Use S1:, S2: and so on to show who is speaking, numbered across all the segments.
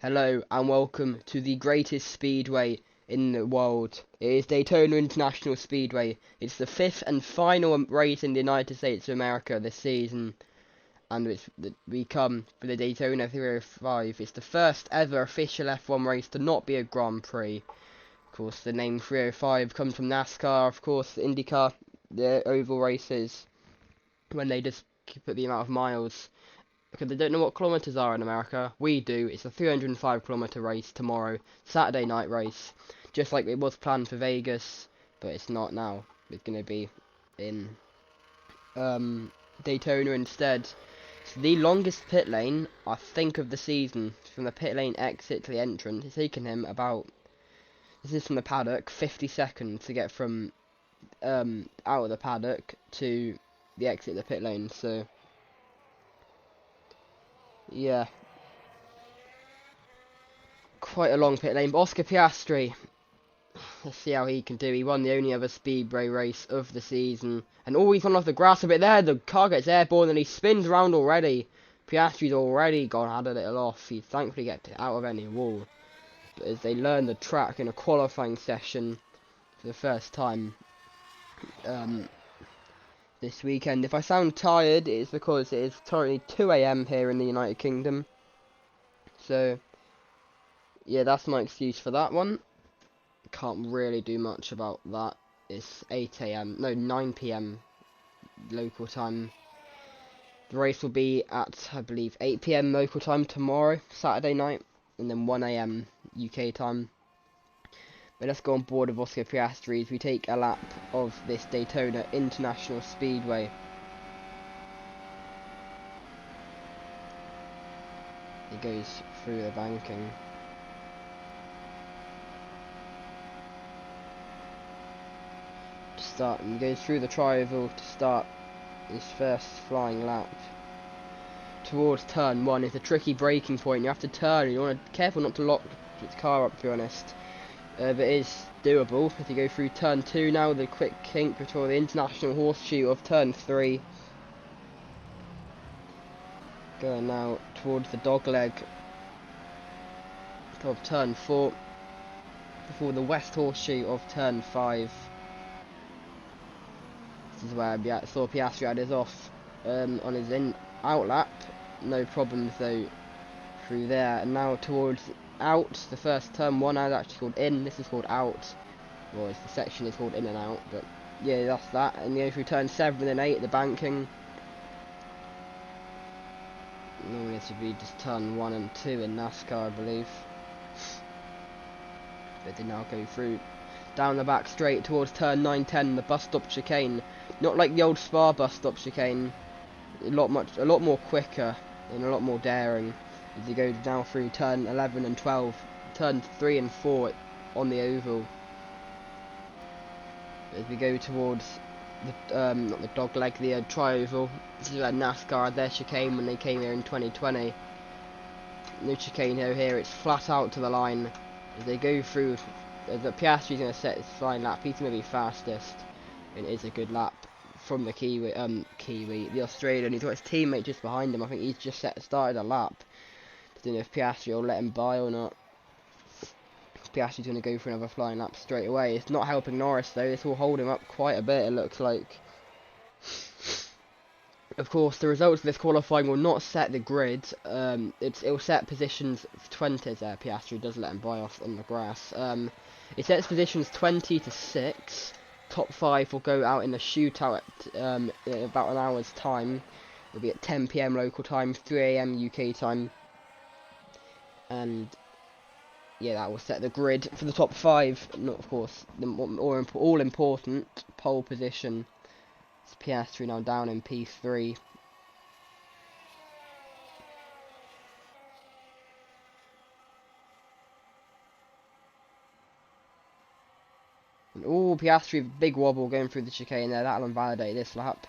S1: Hello and welcome to the greatest speedway in the world. It is Daytona International Speedway. It's the fifth and final race in the United States of America this season, and we come for the Daytona 305. It's the first ever official F1 race to not be a Grand Prix. Of course, the name 305 comes from NASCAR. Of course, IndyCar, the oval races, when they just put the amount of miles. Because they don't know what kilometres are in America. We do. It's a 305-kilometre race tomorrow. Saturday night race. Just like it was planned for Vegas. But it's not now. It's going to be in Daytona instead. It's the longest pit lane, I think, of the season. From the pit lane exit to the entrance. It's taken him about... This is from the paddock. 50 seconds to get from out of the paddock to the exit of the pit lane. So... yeah, quite a long pit lane. But Oscar Piastri, let's see how he can do. He won the only other speedway race of the season, and he's gone off the grass a bit there. The car gets airborne and he spins around already. Piastri's already had a little off. He thankfully gets out of any wall. But as they learn the track in a qualifying session for the first time this weekend. If I sound tired, it's because it is currently 2 AM here in the United Kingdom. So, yeah, that's my excuse for that one. Can't really do much about that. It's 8 AM, no, 9 PM local time. The race will be at, I believe, 8 PM local time tomorrow, Saturday night, and then 1 AM UK time. But let's go on board with Oscar Piastri as we take a lap of this Daytona International Speedway. He goes through the banking. To start, and he goes through the tri-oval to start his first flying lap. Towards turn 1 is a tricky braking point. You have to turn, you want to be careful not to lock his car up, to be honest. But it is doable if you go through turn 2 now, the quick kink before the international horseshoe of turn 3. Going now towards the dogleg of turn 4 before the west horseshoe of turn 5. This is where I saw Piastri had his off on his out lap. No problems though through there, and now towards out. The first turn 1 is actually called in, this is called out. Well, the section is called in and out, but yeah, that's that. And you go through turn 7 and 8, the banking. Normally this would be just turn 1 and 2 in NASCAR, I believe. But they now go through down the back straight towards turn 9, 10, the bus stop chicane. Not like the old Spa bus stop chicane. A lot more quicker and a lot more daring. As you go down through turn 11 and 12, turn 3 and 4 on the oval. As we go towards the not the dog leg, the tri-oval. This is where NASCAR had their chicane when they came here in 2020. No chicane here. It's flat out to the line. As they go through, the Piastri's going to set his flying lap. He's going to be fastest, and it is a good lap from the the Australian. He's got his teammate just behind him. I think he's just started a lap. Don't know if Piastri will let him by or not. Piastri's going to go for another flying lap straight away. It's not helping Norris though. This will hold him up quite a bit, it looks like. Of course, the results of this qualifying will not set the grid. It will set positions 20s there. Piastri does let him by off on the grass. It sets positions 20 to 6. Top 5 will go out in a shootout in about an hour's time. It'll be at 10 PM local time, 3 AM UK time. And yeah, that will set the grid for the top 5. Not, of course, the all important pole position. It's Piastri now down in P3. And Piastri, big wobble going through the chicane there. That'll invalidate this lap.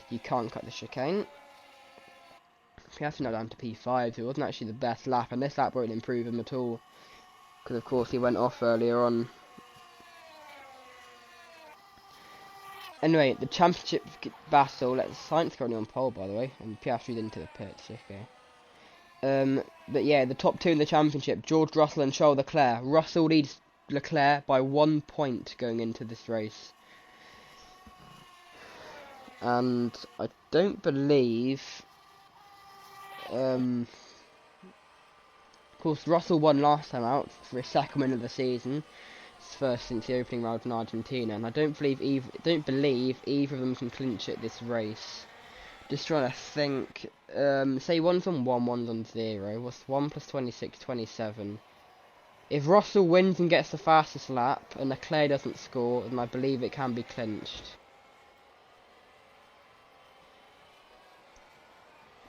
S1: You can't cut the chicane. Piastri now down to P5, so it wasn't actually the best lap, and this lap won't improve him at all. Because of course he went off earlier on. Anyway, the championship battle. Sainz currently on pole, by the way, and Piastri's into the pits. Okay. But yeah, the top two in the championship, George Russell and Charles Leclerc. Russell leads Leclerc by 1 point going into this race. And I don't believe... of course, Russell won last time out for his second win of the season. It's first since the opening round in Argentina. And I don't believe either of them can clinch it this race. Just trying to think. Say one's on 1, one's on 0. What's 1 plus 26, 27. If Russell wins and gets the fastest lap, and Leclerc doesn't score, then I believe it can be clinched.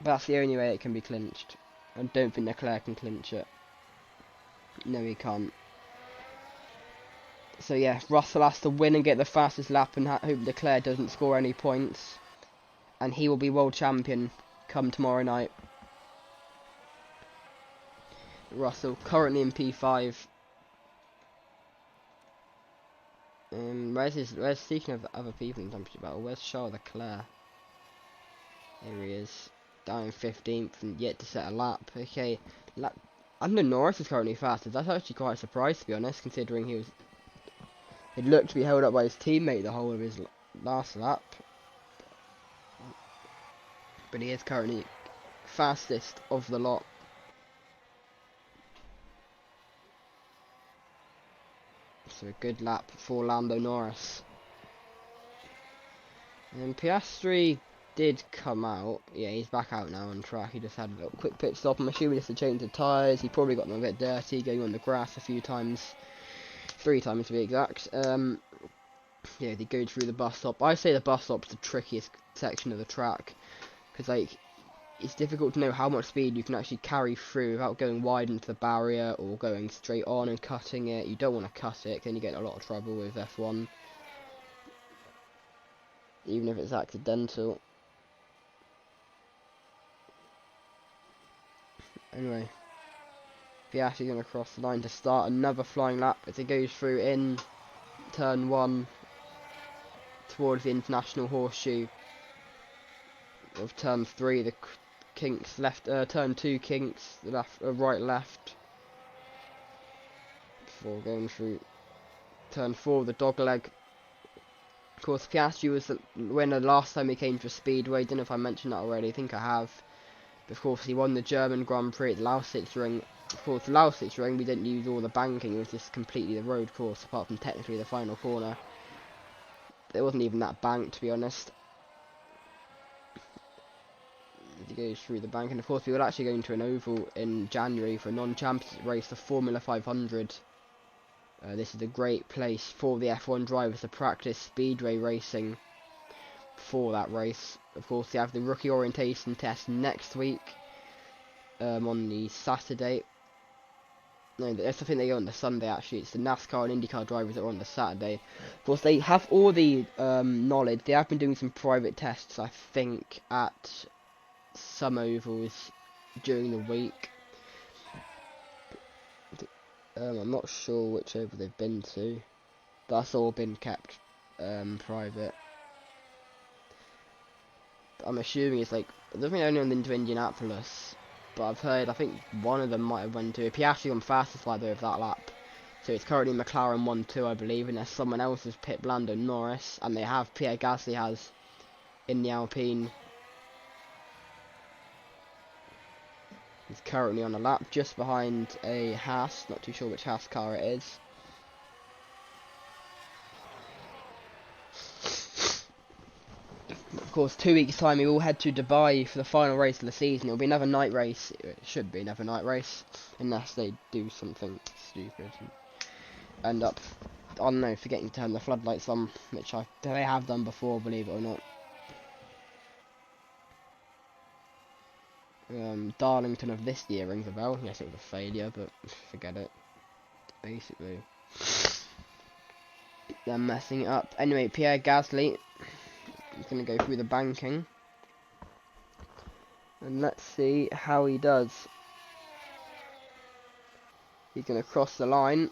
S1: But that's the only way it can be clinched. I don't think Leclerc can clinch it. No, he can't. So yeah, Russell has to win and get the fastest lap and hope Leclerc doesn't score any points. And he will be world champion come tomorrow night. Russell currently in P5. Where's speaking of other people in championship battle? Where's Charles Leclerc? Here he is, down in 15th and yet to set a lap. Okay, Lando Norris is currently fastest. That's actually quite a surprise, to be honest, considering he looked to be held up by his teammate the whole of his last lap. But he is currently fastest of the lot. So a good lap for Lando Norris. And Piastri did come out. Yeah, he's back out now on track. He just had a little quick pit stop. I'm assuming just to change the tyres. He probably got them a bit dirty going on the grass a few times. 3 times to be exact. Yeah, they go through the bus stop. I say the bus stop's the trickiest section of the track. Because, like, it's difficult to know how much speed you can actually carry through without going wide into the barrier or going straight on and cutting it. You don't want to cut it, then you get in a lot of trouble with F1. Even if it's accidental. Anyway, Piastri's going to cross the line to start another flying lap as it goes through in turn 1 towards the international horseshoe of turn 3, the kinks left, turn 2 kinks, the left, right, left, before going through turn 4, the dog leg. Of course, Piastri was the winner last time he came to a speedway. Don't know if I mentioned that already. I think I have. But of course, he won the German Grand Prix at the Lausitz-Ring. Of course, the Lausitz-Ring, we didn't use all the banking. It was just completely the road course, apart from technically the final corner. It wasn't even that banked, to be honest. He goes through the bank, and of course, we were actually going to an oval in January for a non-championship race, the Formula 500. This is a great place for the F1 drivers to practice speedway racing for that race. Of course, they have the rookie orientation test next week on the Saturday. No, that's the thing, they go on the Sunday actually. It's the NASCAR and IndyCar drivers that are on the Saturday. Of course, they have all the knowledge. They have been doing some private tests, I think, at some ovals during the week. I'm not sure which oval they've been to, but that's all been kept private. But I'm assuming it's like, I don't think anyone been to Indianapolis, but I've heard, I think one of them might have went to Piastri on fastest lap of that lap. So it's currently McLaren 1-2, I believe, and there's someone else's pit, Lando Norris, and they have, Pierre Gasly has in the Alpine. He's currently on a lap just behind a Haas, not too sure which Haas car it is. Of course, 2 weeks time we will head to Dubai for the final race of the season. It'll be another night race. It should be another night race, unless they do something stupid and end up, I don't know, forgetting to turn the floodlights on, which they have done before, believe it or not. Darlington of this year rings a bell. Yes, it was a failure, but forget it. Basically, they're messing it up. Anyway, Pierre Gasly is going to go through the banking, and let's see how he does. He's going to cross the line.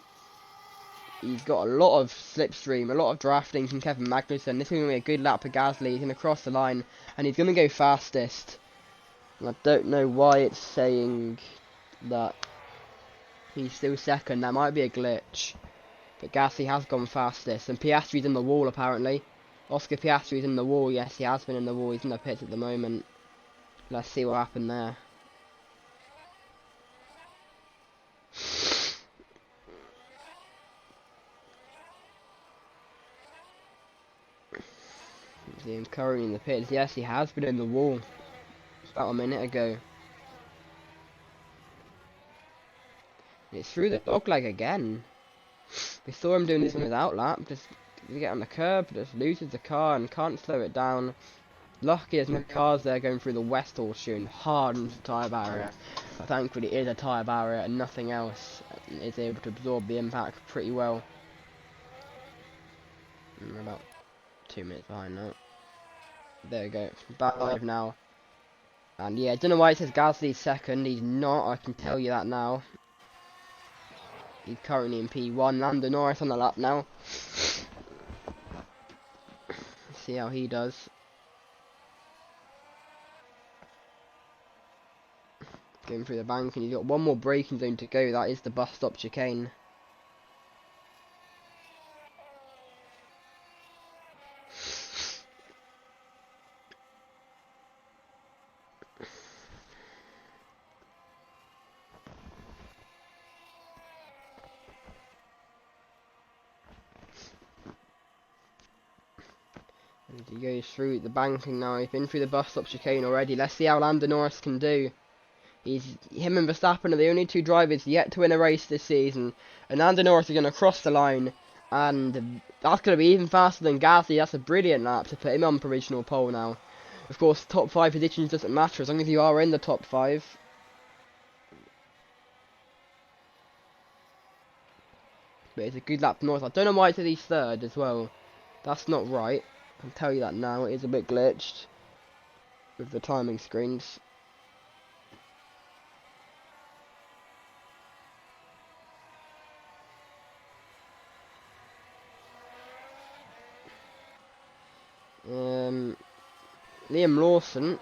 S1: He's got a lot of slipstream, a lot of drafting from Kevin Magnussen. This is going to be a good lap for Gasly. He's going to cross the line, and he's going to go fastest. I don't know why it's saying that he's still second. That might be a glitch. But Gasly has gone fastest. And Piastri's in the wall, apparently. Oscar Piastri's in the wall. Yes, he has been in the wall. He's in the pits at the moment. Let's see what happened there. See him currently in the pits. Yes, he has been in the wall. About a minute ago. It's through the dogleg again. We saw him doing this on his outlap. Just get on the curb, just loses the car and can't slow it down. Lucky there's no cars there going through the west horseshoe and hardens the tyre barrier. But thankfully it is a tyre barrier and nothing else. It's able to absorb the impact pretty well. We're about 2 minutes behind now. There we go. Back live now. And yeah, I don't know why it says Gasly's second. He's not, I can tell you that now. He's currently in P1. Lando Norris on the lap now. See how he does. Going through the bank, and he's got one more braking zone to go. That is the bus stop chicane. And he goes through the banking now. He's been through the bus stop chicane already. Let's see how Lando Norris can do. Him and Verstappen are the only two drivers yet to win a race this season. And Lando Norris is going to cross the line. And that's going to be even faster than Gasly. That's a brilliant lap to put him on provisional pole now. Of course, top 5 positions doesn't matter as long as you are in the top 5. But it's a good lap north. I don't know why it says he's third as well. That's not right. I can tell you that now. It is a bit glitched with the timing screens. Liam Lawson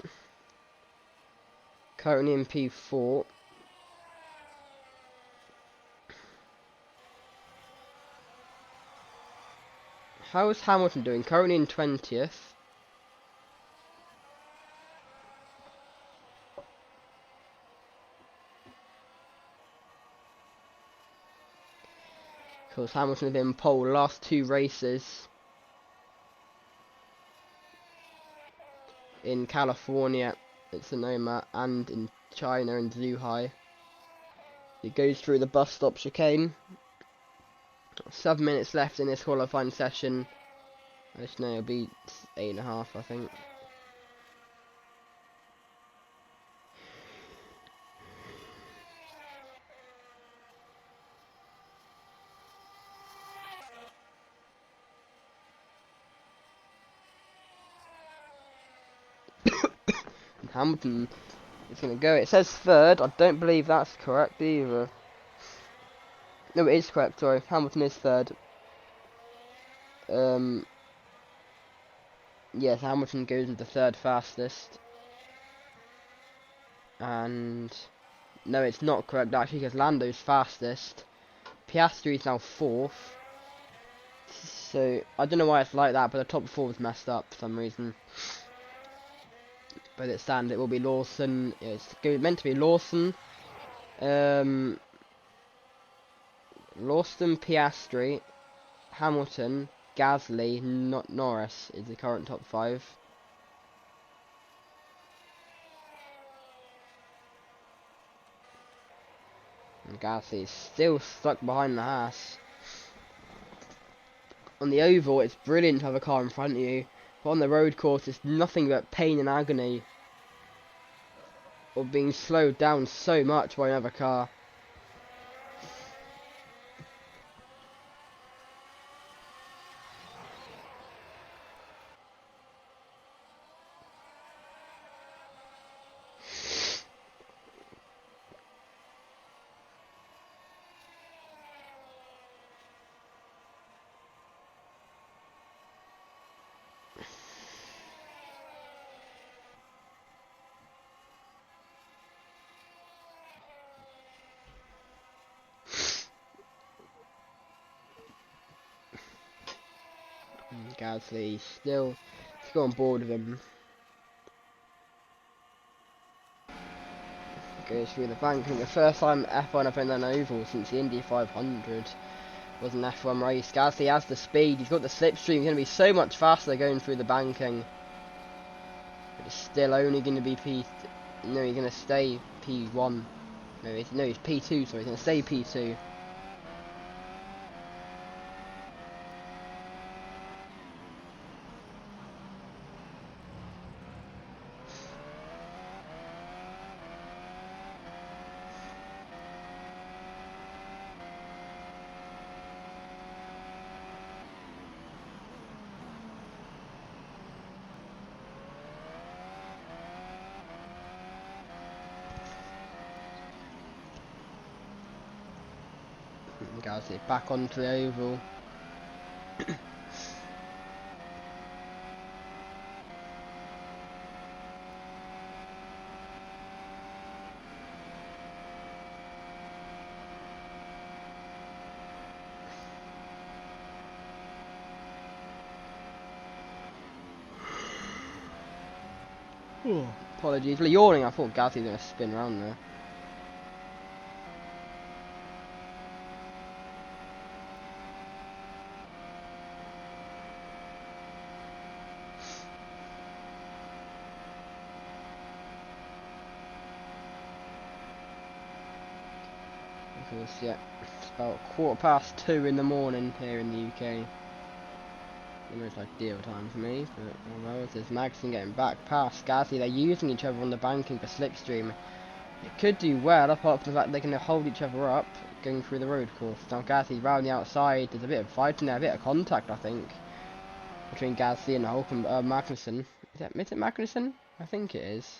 S1: currently in P4. How is Hamilton doing? Currently in 20th. Because Hamilton has been pole last 2 races. In California at Sonoma and in China in Zhuhai. He goes through the bus stop chicane. 7 minutes left in this qualifying session. I just know it'll be 8.5, I think. Hamilton is going to go. It says third. I don't believe that's correct either. No, it is correct. Sorry, Hamilton is third. Yes, Hamilton goes into third fastest. And no, it's not correct actually because Lando's fastest. Piastri is now 4th. So I don't know why it's like that, but the top 4 was messed up for some reason. But it stands, it will be Lawson. It's meant to be Lawson. Lawson, Piastri, Hamilton, Gasly, Norris is the current top 5. And Gasly is still stuck behind the Haas. On the oval, it's brilliant to have a car in front of you. But on the road course, it's nothing but pain and agony of being slowed down so much by another car. Gasly still on board with him. Goes through the bank. I think the first time F1 have been an oval since the Indy 500 was an F1 race. Gasly has the speed, he's got the slipstream, he's going to be so much faster going through the banking. But it's still only going to be no, he's going to stay P1. No, he's P2, sorry, he's going to stay P2. Gasly back onto the oval. Apologies for yawning, I thought Gasly was going to spin around there. Of course, yeah, it's about 2:15 in the morning here in the UK. The most ideal time for me, but oh well, there's Magnussen getting back past Gasly. They're using each other on the banking for slipstream. It could do well, apart from the fact they're going to hold each other up going through the road course. Now Gasly round the outside, there's a bit of fighting there, a bit of contact I think, between Gasly and Magnussen. Is it Magnussen? I think it is.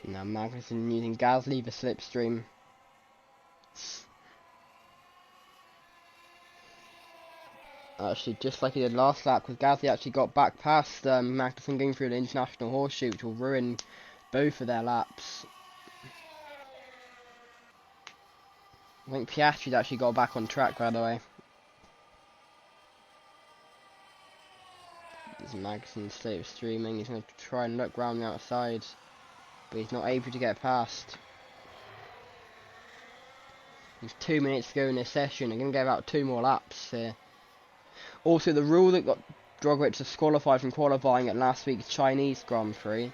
S1: Now Magnussen using Gasly for slipstream. Actually, just like he did last lap, because Gasly actually got back past Magnussen going through the international horseshoe, which will ruin both of their laps. I think Piastri's actually got back on track, by the way. There's Magnussen slipstreaming. He's going to try and look round the outside, but he's not able to get past. There's 2 minutes to go in this session. They're going to get about 2 more laps here. Also, the rule that got Drogovic disqualified from qualifying at last week's Chinese Grand Prix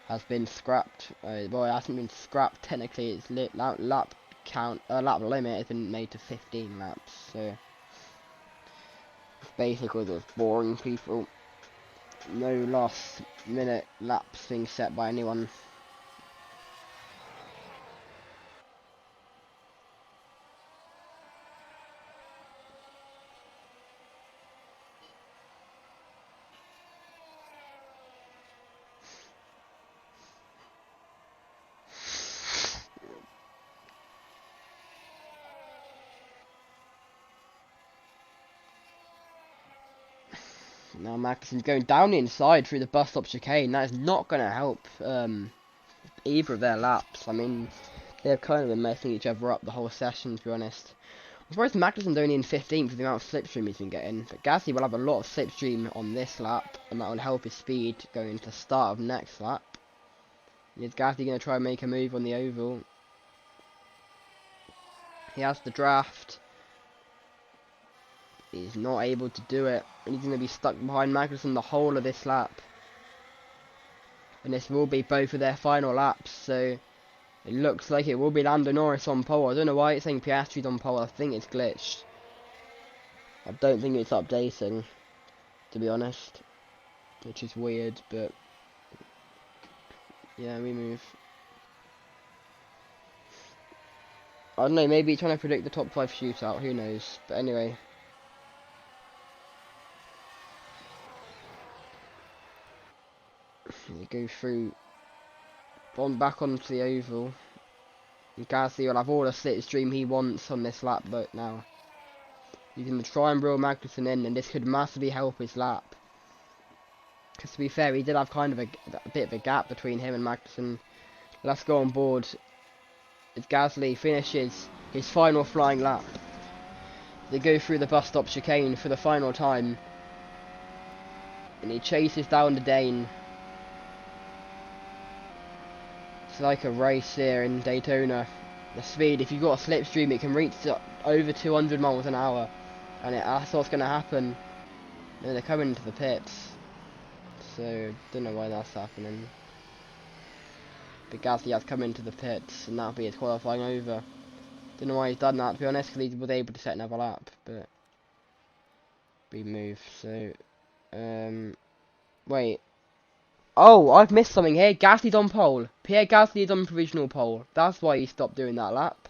S1: has been scrapped. Well, it hasn't been scrapped technically. Its lap limit has been made to 15 laps. So basically, those boring people. No last minute laps being set by anyone. Now Magnussen's going down the inside through the bus stop chicane. That is not going to help either of their laps. I mean, they've kind of been messing each other up the whole session, to be honest. I'm surprised Magnussen's only in 15th for the amount of slipstream he's been getting. But Gasly will have a lot of slipstream on this lap, and that will help his speed going into the start of next lap. Is Gasly going to try and make a move on the oval? He has the draft. He's not able to do it, and he's going to be stuck behind Magnussen the whole of this lap. And this will be both of their final laps, so it looks like it will be Lando Norris on pole. I don't know why it's saying Piastri's on pole. I think it's glitched. I don't think it's updating, to be honest, which is weird, but yeah, we move. I don't know, maybe he's trying to predict the top 5 shootout, who knows. But anyway. They go through, back onto the oval. And Gasly will have all the slipstream he wants on this lap but now. He's going to try and reel Magnussen in, and this could massively help his lap. Because to be fair, he did have kind of a bit of a gap between him and Magnussen. Let's go on board as Gasly finishes his final flying lap. They go through the bus stop chicane for the final time. And he chases down the Dane. It's like a race here in Daytona. The speed, if you've got a slipstream, it can reach over 200 miles an hour. And that's what's going to happen. And they're coming into the pits. So, don't know why that's happening. But Gasly has come into the pits, and that'll be his qualifying over. Don't know why he's done that, to be honest, because he was able to set another lap. But we move. So, wait. Oh, I've missed something here. Gasly's on pole. Pierre Gasly is on provisional pole. That's why he stopped doing that lap.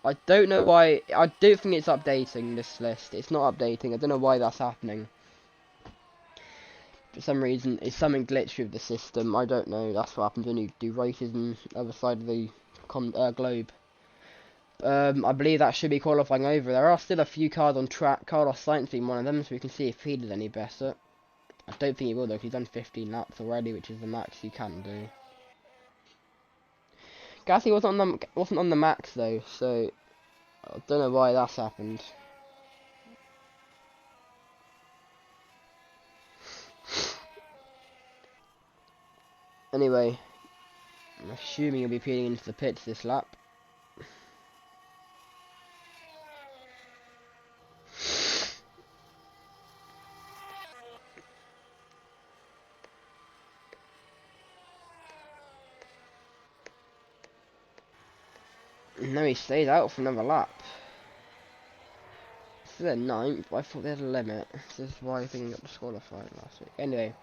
S1: I don't know why. I don't think it's updating this list. It's not updating. I don't know why that's happening. For some reason, it's something glitched with the system. I don't know. That's what happens when you do races on the other side of the globe. I believe that should be qualifying over. There are still a few cars on track. Carlos Sainz being one of them, so we can see if he did any better. I don't think he will though, because he's done 15 laps already, which is the max you can do. Gasly wasn't on the max though, so I don't know why that's happened. Anyway, I'm assuming he'll be peeling into the pits this lap. No, he stays out for another lap. This is their 9th, but I thought they had a limit. This is why I think he got disqualified last week. Anyway,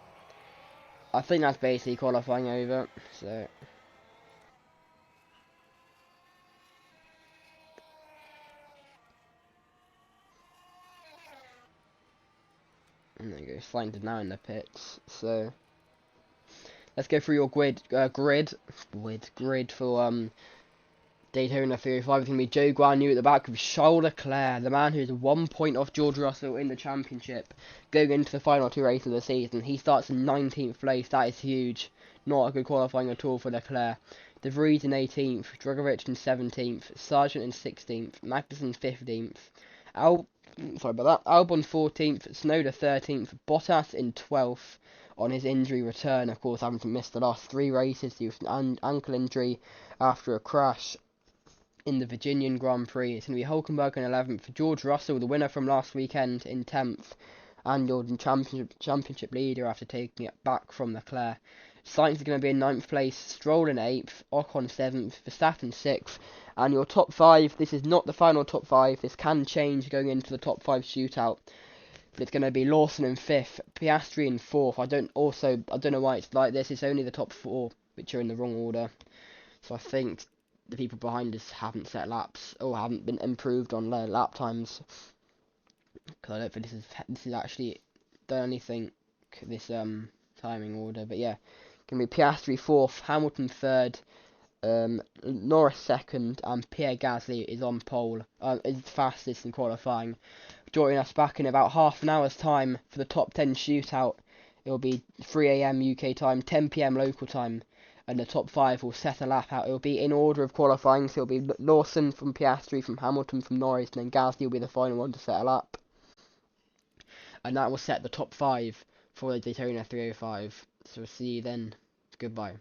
S1: I think that's basically qualifying over, so... And there you go, Sainz now in the pits, so... Let's go through your grid for Daytona 305. It's going to be Joe Guan Yu at the back with Charles Leclerc, the man who's 1 point off George Russell in the championship, going into the final 2 races of the season. He starts in 19th place. That is huge. Not a good qualifying at all for Leclerc. De Vries in 18th, Drugovich in 17th, Sargent in 16th, Magnussen 15th, Albon 14th, Snowder 13th, Bottas in 12th on his injury return, of course, having to miss the last 3 races due to an ankle injury after a crash in the Virginian Grand Prix. It's going to be Hulkenberg in 11th, George Russell, the winner from last weekend, in 10th, and your championship leader after taking it back from Leclerc. Sainz is going to be in 9th place, Stroll in 8th, Ocon 7th, Verstappen 6th, and your top 5, this is not the final top 5, this can change going into the top 5 shootout, but it's going to be Lawson in 5th, Piastri in 4th. I don't know why it's like this, it's only the top 4, which are in the wrong order, so I think the people behind us haven't set laps, or haven't been improved on their lap times, because I don't think this is actually done anything, this timing order, but yeah. Going to be Piastri 4th, Hamilton 3rd, Norris 2nd, and Pierre Gasly is on pole, is fastest in qualifying. Joining us back in about half an hour's time for the top 10 shootout. It will be 3 AM UK time, 10 PM local time, and the top 5 will set a lap out. It will be in order of qualifying, so it will be Lawson from Piastri, from Hamilton, from Norris, and then Gasly will be the final one to set a lap. And that will set the top 5 for the Daytona 305. So we'll see you then. Goodbye.